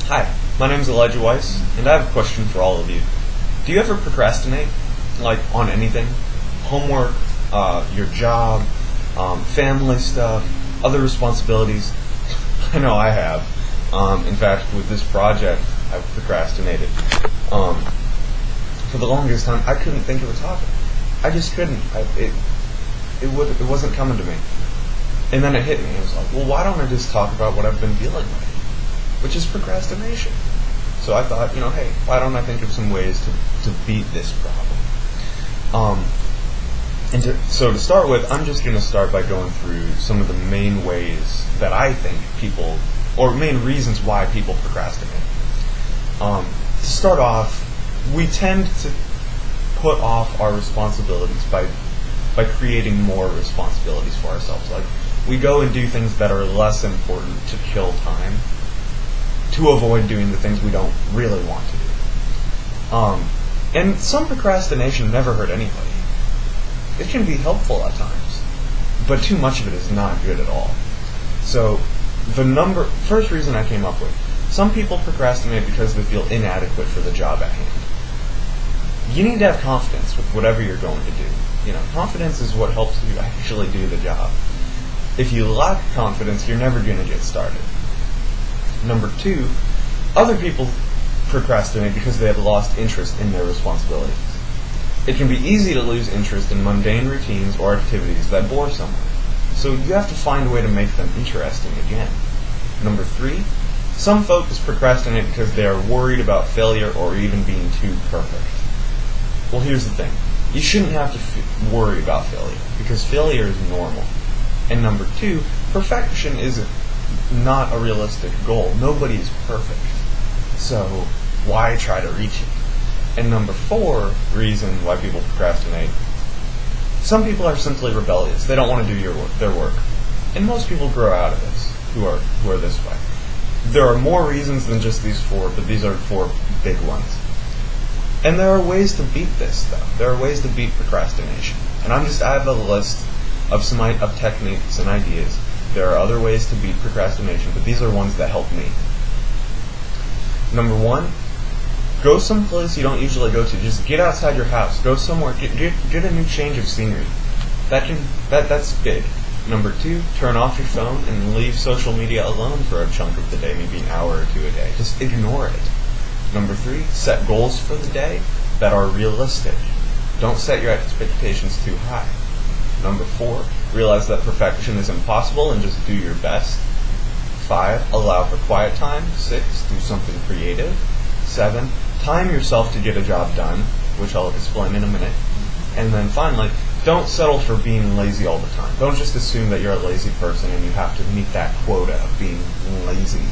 Hi, my name is Elijah Weiss, and I have a question for all of you. Do you ever procrastinate, like on anything? Homework, your job, family stuff, other responsibilities? I know I have. In fact, with this project, I've procrastinated. For the longest time, I couldn't think of a topic. I just couldn't. It wasn't coming to me. And then it hit me. I was like, well, why don't I just talk about what I've been dealing with? Which is procrastination. So I thought, hey, why don't I think of some ways to beat this problem? So to start with, I'm just going to start by going through some of the main ways that I think people, or main reasons why people procrastinate. To start off, we tend to put off our responsibilities by creating more responsibilities for ourselves. Like, we go and do things that are less important to kill time, to avoid doing the things we don't really want to do. And some procrastination never hurt anybody. It can be helpful at times, but too much of it is not good at all. So first reason I came up with, some people procrastinate because they feel inadequate for the job at hand. You need to have confidence with whatever you're going to do. Confidence is what helps you actually do the job. If you lack confidence, you're never going to get started. Number two, other people procrastinate because they have lost interest in their responsibilities. It can be easy to lose interest in mundane routines or activities that bore someone. So you have to find a way to make them interesting again. Number three, some folks procrastinate because they are worried about failure or even being too perfect. Well, here's the thing. You shouldn't have to worry about failure, because failure is normal. And number two, perfection is not a realistic goal. Nobody is perfect. So why try to reach it? And number four reason why people procrastinate, some people are simply rebellious. They don't want to do their work. And most people grow out of this, who are this way. There are more reasons than just these four, but these are four big ones. And there are ways to beat this, though. There are ways to beat procrastination. And I have a list of techniques and ideas. There are other ways to beat procrastination, but these are ones that help me. Number one, go someplace you don't usually go to. Just get outside your house. Go somewhere. Get a new change of scenery. That's big. Number two, turn off your phone and leave social media alone for a chunk of the day, maybe an hour or two a day. Just ignore it. Number three, set goals for the day that are realistic. Don't set your expectations too high. Number four, realize that perfection is impossible and just do your best. 5, allow for quiet time. 6, do something creative. 7, time yourself to get a job done, which I'll explain in a minute. And then finally, don't settle for being lazy all the time. Don't just assume that you're a lazy person and you have to meet that quota of being lazy.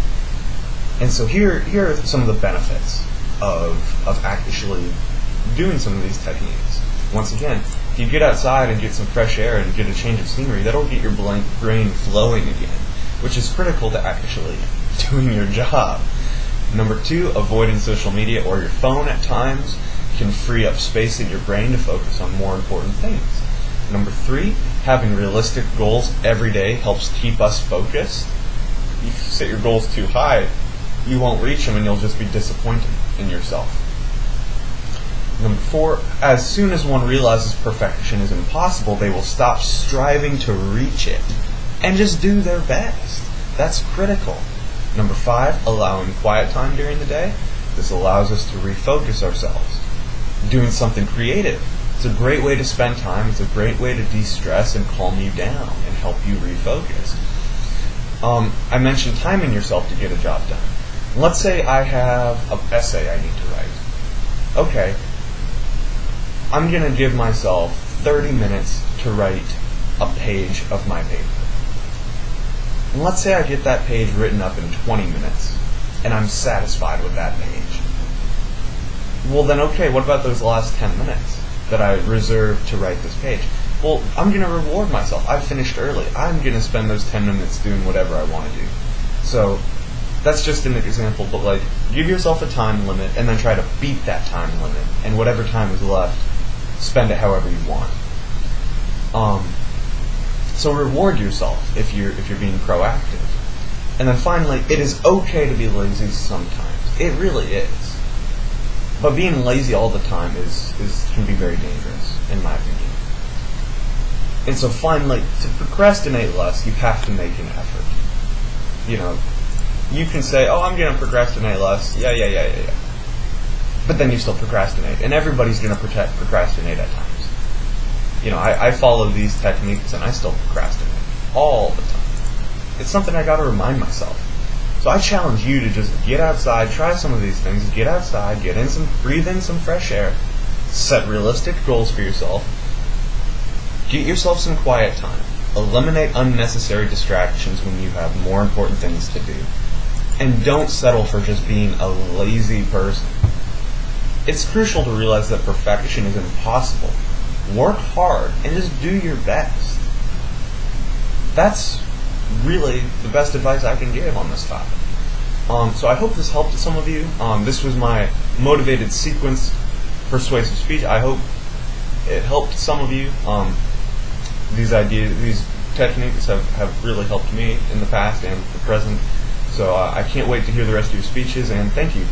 And so here are some of the benefits of actually doing some of these techniques. Once again, if you get outside and get some fresh air and get a change of scenery, that'll get your brain flowing again, which is critical to actually doing your job. Number 2, avoiding social media or your phone at times can free up space in your brain to focus on more important things. Number 3, having realistic goals every day helps keep us focused. If you set your goals too high, you won't reach them and you'll just be disappointed in yourself. Number 4, as soon as one realizes perfection is impossible, they will stop striving to reach it and just do their best. That's critical. Number 5, allowing quiet time during the day. This allows us to refocus ourselves. Doing something creative. It's a great way to spend time. It's a great way to de-stress and calm you down and help you refocus. I mentioned timing yourself to get a job done. Let's say I have an essay I need to write. Okay, I'm going to give myself 30 minutes to write a page of my paper. And let's say I get that page written up in 20 minutes, and I'm satisfied with that page. Well then, okay, what about those last 10 minutes that I reserved to write this page? Well, I'm going to reward myself. I finished early. I'm going to spend those 10 minutes doing whatever I want to do. So that's just an example, but give yourself a time limit and then try to beat that time limit. And whatever time is left, spend it however you want. So reward yourself if you're being proactive. And then finally, it is okay to be lazy sometimes. It really is. But being lazy all the time can be very dangerous, in my opinion. And so finally, to procrastinate less, you have to make an effort. You can say, oh, I'm going to procrastinate less. Yeah. But then you still procrastinate. And everybody's going to procrastinate at times. I follow these techniques and I still procrastinate all the time. It's something I got to remind myself. So I challenge you to just get outside, try some of these things, get outside, breathe in some fresh air, set realistic goals for yourself, get yourself some quiet time, eliminate unnecessary distractions when you have more important things to do, and don't settle for just being a lazy person. It's crucial to realize that perfection is impossible. Work hard and just do your best. That's really the best advice I can give on this topic. So I hope this helped some of you. This was my motivated sequenced persuasive speech. I hope it helped some of you. These techniques have really helped me in the past and the present. So I can't wait to hear the rest of your speeches, and thank you.